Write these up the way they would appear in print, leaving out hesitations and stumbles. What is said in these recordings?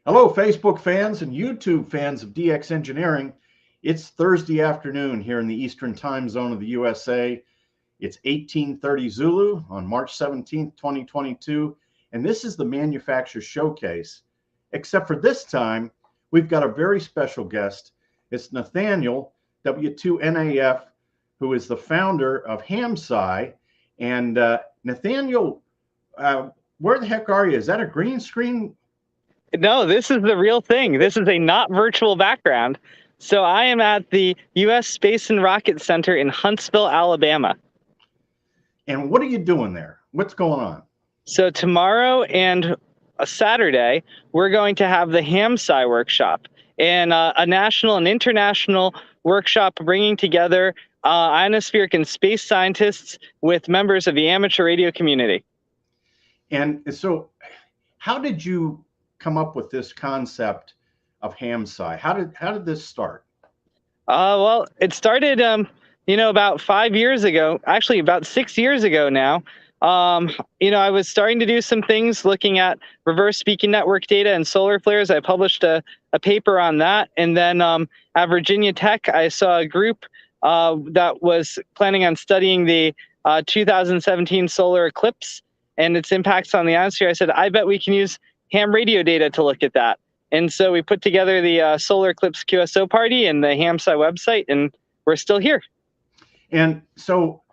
Hello, Facebook fans and YouTube fans of DX Engineering. It's Thursday afternoon here in the Eastern Time Zone of the USA. It's 1830 Zulu on March 17th, 2022, and this is the Manufacturer Showcase. Except for this time, we've got a very special guest. It's Nathaniel W2NAF, who is the founder of HAMSCI. And Nathaniel, where the heck are you? Is that a green screen? No, this is the real thing. This is a not virtual background. So I am at the U.S. Space and Rocket Center in Huntsville, Alabama. And what are you doing there? What's going on? So tomorrow and a Saturday, we're going to have the HAMSCI workshop, and a national and international workshop bringing together ionospheric and space scientists with members of the amateur radio community. And so how did you come up with this concept of HAMSCI? How did this start? Well, it started, about 5 years ago, actually about 6 years ago now. I was starting to do some things looking at reverse speaking network data and solar flares. I published a paper on that. And then at Virginia Tech, I saw a group that was planning on studying the 2017 solar eclipse and its impacts on the ionosphere. I said, I bet we can use ham radio data to look at that. And so we put together the Solar Eclipse QSO party and the HAMSCI website, and we're still here. And so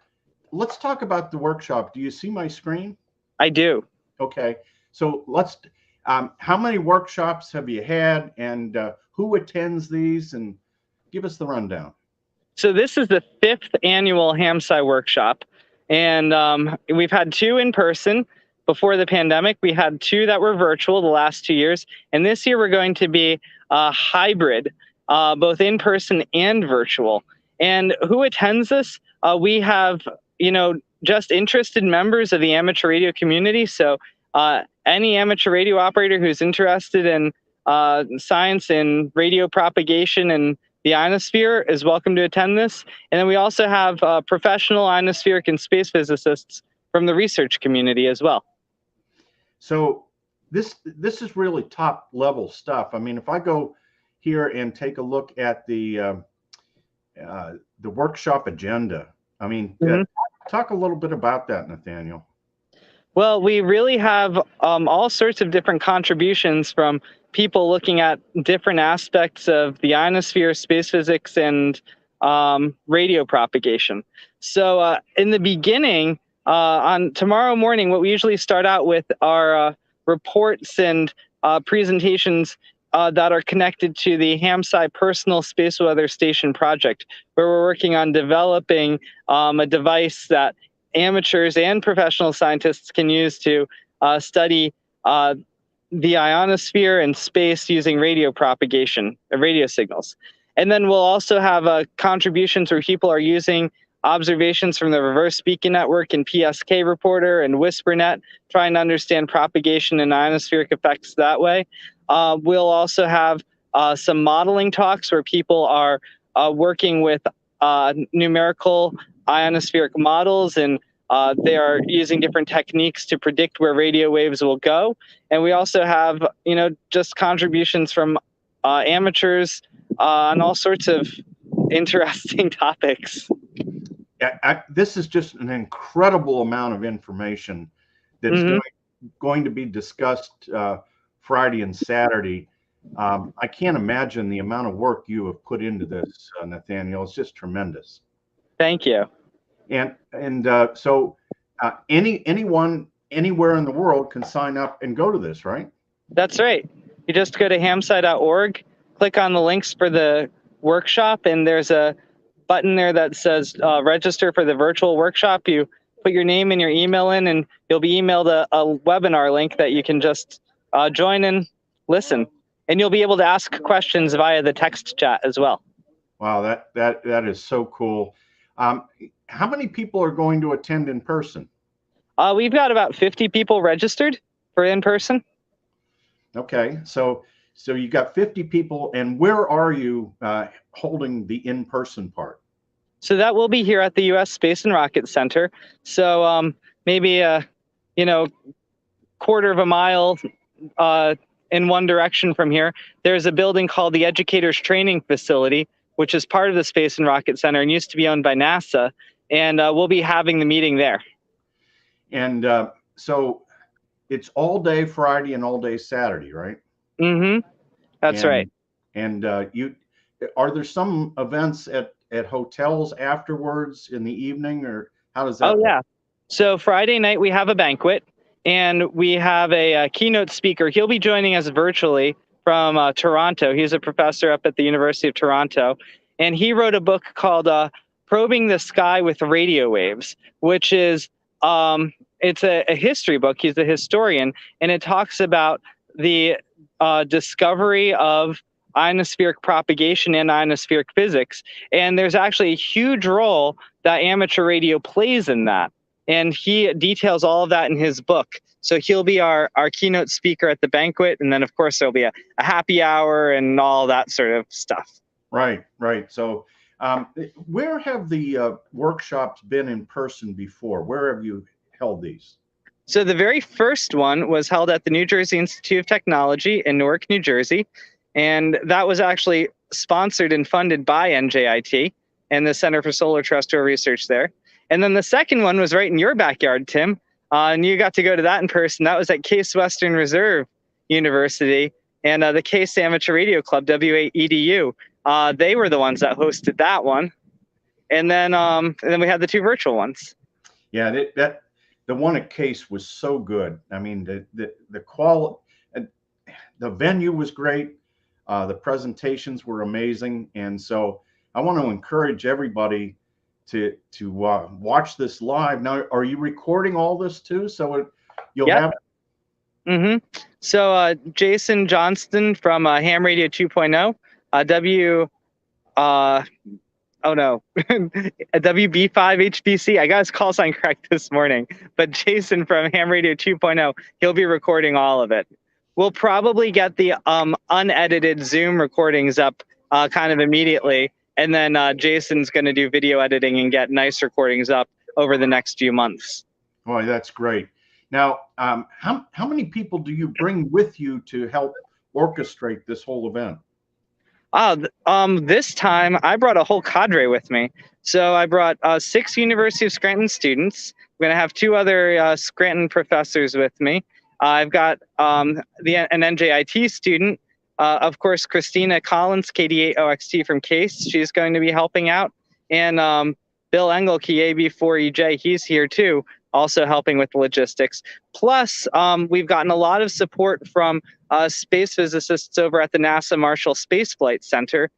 let's talk about the workshop. Do you see my screen? I do. Okay. So how many workshops have you had, and who attends these, and give us the rundown. So this is the 5th annual HAMSCI workshop, and we've had 2 in person. Before the pandemic, we had 2 that were virtual the last 2 years. And this year we're going to be hybrid, both in person and virtual. And who attends this? We have, just interested members of the amateur radio community. So any amateur radio operator who's interested in science and radio propagation and the ionosphere is welcome to attend this. And then we also have professional ionospheric and space physicists from the research community as well. So this is really top level stuff. I mean, if I go here and take a look at the workshop agenda, I mean, talk a little bit about that, Nathaniel. Well, we really have all sorts of different contributions from people looking at different aspects of the ionosphere, space physics, and radio propagation. So in the beginning, on tomorrow morning, what we usually start out with are reports and presentations that are connected to the HAMSCI Personal Space Weather Station project, where we're working on developing a device that amateurs and professional scientists can use to study the ionosphere and space using radio propagation, radio signals. And then we'll also have contributions where people are using observations from the reverse speaking network and PSK reporter and WhisperNet, trying to understand propagation and ionospheric effects that way. We'll also have some modeling talks where people are working with numerical ionospheric models, and they are using different techniques to predict where radio waves will go. And we also have, just contributions from amateurs on all sorts of interesting topics. This is just an incredible amount of information that's going to be discussed Friday and Saturday. I can't imagine the amount of work you have put into this, Nathaniel. It's just tremendous. Thank you. And so anyone anywhere in the world can sign up and go to this, right? That's right. You just go to hamsci.org, click on the links for the workshop, and there's a button there that says register for the virtual workshop. You put your name and your email in, and you'll be emailed a webinar link that you can just join and listen. And you'll be able to ask questions via the text chat as well. Wow, that is so cool. How many people are going to attend in person? We've got about 50 people registered for in person. Okay, so you got 50 people, and where are you holding the in-person part? So that will be here at the U.S. Space and Rocket Center. So maybe a quarter of a mile in one direction from here, there's a building called the Educators Training Facility, which is part of the Space and Rocket Center and used to be owned by NASA. And we'll be having the meeting there. And so it's all day Friday and all day Saturday, right? Mm-hmm. That's right. And are there some events at hotels afterwards in the evening, or how does that work? Yeah. So Friday night we have a banquet, and we have a keynote speaker. He'll be joining us virtually from Toronto. He's a professor up at the University of Toronto, and he wrote a book called Probing the Sky with Radio Waves, which is it's a history book. He's a historian, and it talks about the discovery of ionospheric propagation and ionospheric physics. And there's actually a huge role that amateur radio plays in that. And he details all of that in his book. So he'll be our keynote speaker at the banquet. And then, of course, there'll be a happy hour and all that sort of stuff. Right, right. So where have the workshops been in person before? Where have you held these? So the very first one was held at the New Jersey Institute of Technology in Newark, New Jersey. And that was actually sponsored and funded by NJIT and the Center for Solar Terrestrial Research there. And then the second one was right in your backyard, Tim. And you got to go to that in person. That was at Case Western Reserve University and the Case Amateur Radio Club, WAEDU. They were the ones that hosted that one. And then we had the two virtual ones. Yeah, the one at Case was so good. I mean, the quality, the venue was great. The presentations were amazing. And so I want to encourage everybody to watch this live. Now, are you recording all this too? So you'll have. Mm-hmm. So Jason Johnston from Ham Radio 2.0, WB5HBC. I got his call sign correct this morning, but Jason from Ham Radio 2.0, he'll be recording all of it. We'll probably get the unedited Zoom recordings up kind of immediately, and then Jason's going to do video editing and get nice recordings up over the next few months. Boy, that's great. Now, how many people do you bring with you to help orchestrate this whole event? This time I brought a whole cadre with me. So I brought 6 University of Scranton students. I'm going to have 2 other Scranton professors with me. I've got an NJIT student, of course, Christina Collins, KD8OXT from Case. She's going to be helping out. And Bill Engelke, AB4EJ, he's here too, also helping with the logistics. Plus, we've gotten a lot of support from space physicists over at the NASA Marshall Space Flight Center.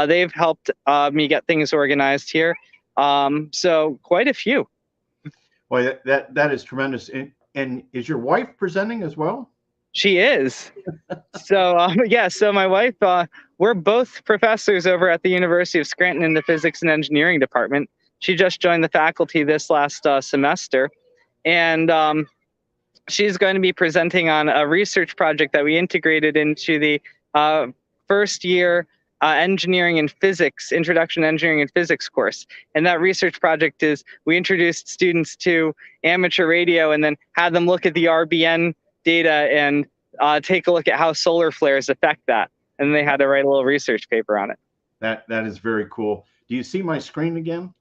They've helped me get things organized here. So quite a few. Well, that is tremendous. And is your wife presenting as well? She is. So yeah, so my wife, we're both professors over at the University of Scranton in the Physics and Engineering department. She just joined the faculty this last semester. And she's going to be presenting on a research project that we integrated into the first year engineering and physics, introduction to engineering and physics course. And that research project is we introduced students to amateur radio and then had them look at the RBN data and take a look at how solar flares affect that. And they had to write a little research paper on it. That is very cool. Do you see my screen again?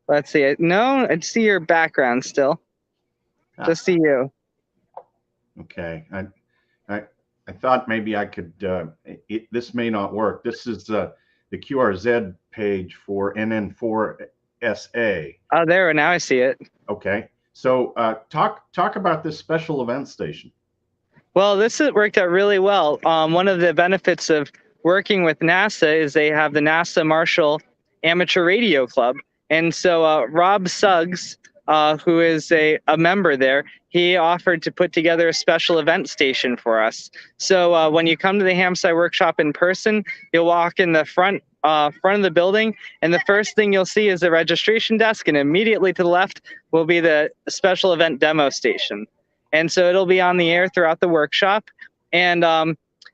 Let's see it. No, I see your background still. Just see you. Okay. I thought maybe I could, this may not work. This is the QRZ page for NN4SA. Oh, there, now I see it. Okay. So talk about this special event station. Well, this has worked out really well. One of the benefits of working with NASA is they have the NASA Marshall Amateur Radio Club. And so Rob Suggs, who is a member there, he offered to put together a special event station for us. So when you come to the HAMSCI workshop in person, you'll walk in the front of the building, and the first thing you'll see is the registration desk, and immediately to the left will be the special event demo station. And so it'll be on the air throughout the workshop. And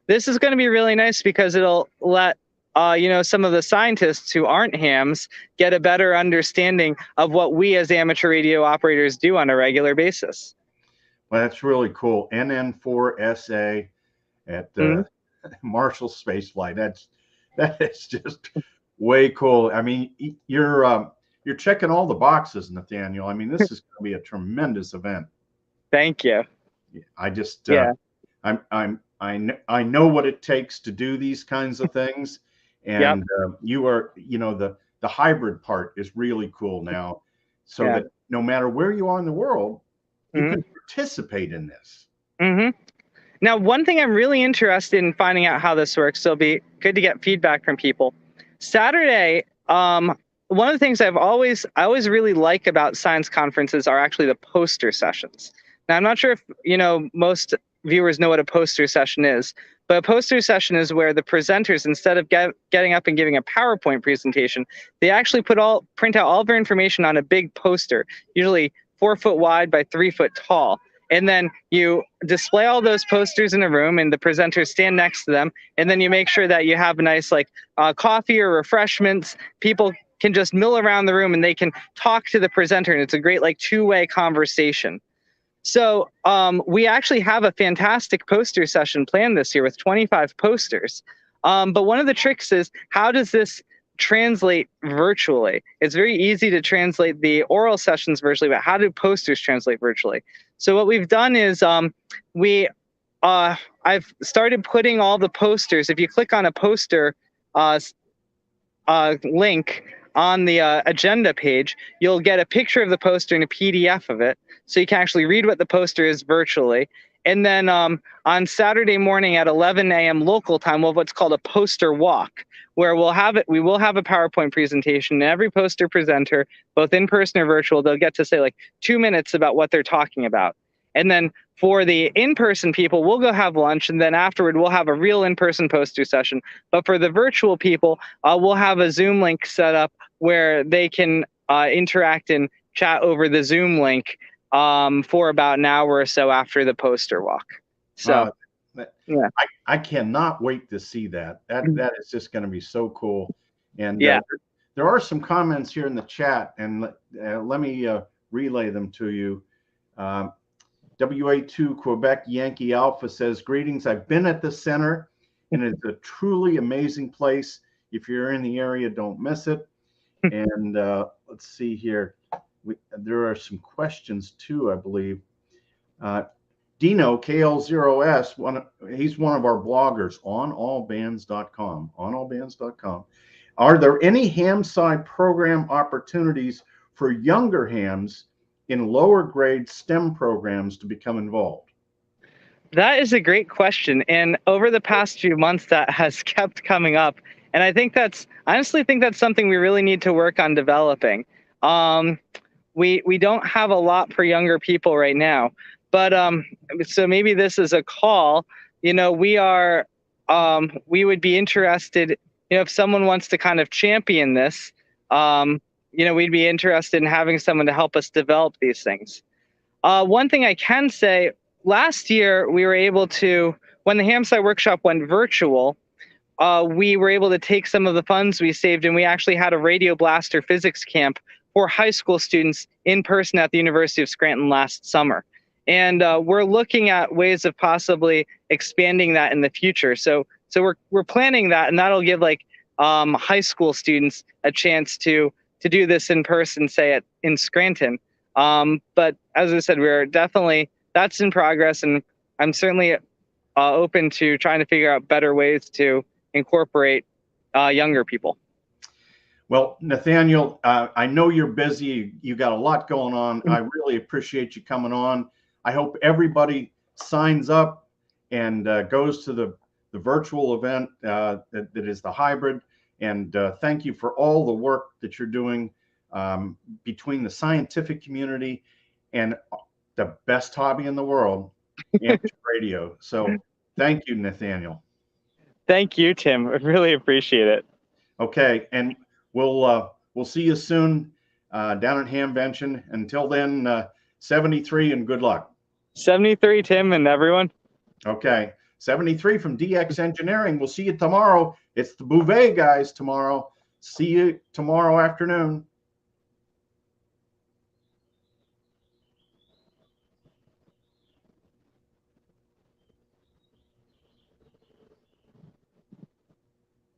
this is going to be really nice because it'll let some of the scientists who aren't hams get a better understanding of what we as amateur radio operators do on a regular basis. Well, that's really cool. NN4SA. at Mhm. Marshall Space Flight. That is just way cool. I mean, you're checking all the boxes, Nathaniel. I mean, this is going to be a tremendous event. Thank you. I just Yeah. I know what it takes to do these kinds of things, Yep. and you are, the hybrid part is really cool now, so Yeah. that no matter where you are in the world, you Mhm. can participate in this. Mhm. Now, one thing I'm really interested in finding out how this works, so it'll be good to get feedback from people. Saturday, one of the things I always really like about science conferences are actually the poster sessions. Now, I'm not sure if most viewers know what a poster session is, but a poster session is where the presenters, instead of getting up and giving a PowerPoint presentation, they actually print out all their information on a big poster, usually 4 foot wide by 3 foot tall. And then you display all those posters in a room, and the presenters stand next to them. And then you make sure that you have a nice coffee or refreshments. People can just mill around the room and they can talk to the presenter, and it's a great two-way conversation. So we actually have a fantastic poster session planned this year with 25 posters. But one of the tricks is, how does this translate virtually? It's very easy to translate the oral sessions virtually, but how do posters translate virtually? So what we've done is I've started putting all the posters. If you click on a poster link on the agenda page, you'll get a picture of the poster and a PDF of it, so you can actually read what the poster is virtually. And then on Saturday morning at 11 a.m. local time, we'll have what's called a poster walk, where we will have a PowerPoint presentation, and every poster presenter, both in person or virtual, they'll get to say 2 minutes about what they're talking about. And then for the in-person people, we'll go have lunch, and then afterward we'll have a real in-person poster session. But for the virtual people, we'll have a Zoom link set up where they can interact and chat over the Zoom link for about an hour or so after the poster walk. So, yeah. I cannot wait to see that. That is just going to be so cool. And Yeah. there are some comments here in the chat, and let me relay them to you. WA2 Quebec Yankee Alpha says, greetings. I've been at the center, and it's a truly amazing place. If you're in the area, don't miss it. And let's see here. There are some questions too, I believe. Dino KL0S, he's one of our bloggers on allbands.com. On allbands.com. Are there any HAMSCI program opportunities for younger hams in lower grade STEM programs to become involved? That is a great question. And over the past few months, that has kept coming up. And I honestly think that's something we really need to work on developing. We don't have a lot for younger people right now, but so maybe this is a call. We would be interested, if someone wants to kind of champion this, we'd be interested in having someone to help us develop these things. One thing I can say, last year we were able to, when the HAMSCI workshop went virtual, we were able to take some of the funds we saved, and we actually had a Radio Blaster physics camp for high school students in person at the University of Scranton last summer. And we're looking at ways of possibly expanding that in the future. So we're planning that, and that'll give high school students a chance to do this in person, say in Scranton. But as I said, that's in progress, and I'm certainly open to trying to figure out better ways to incorporate younger people. Well, Nathaniel, I know you're busy. You got a lot going on. I really appreciate you coming on. I hope everybody signs up and goes to the virtual event that is the hybrid. And thank you for all the work that you're doing between the scientific community and the best hobby in the world, amateur radio. So thank you, Nathaniel. Thank you, Tim. I really appreciate it. Okay, and we'll see you soon down at Hamvention. Until then, 73 and good luck. 73, Tim, and everyone. Okay, 73 from DX Engineering. We'll see you tomorrow. It's the Bouvet guys tomorrow. See you tomorrow afternoon.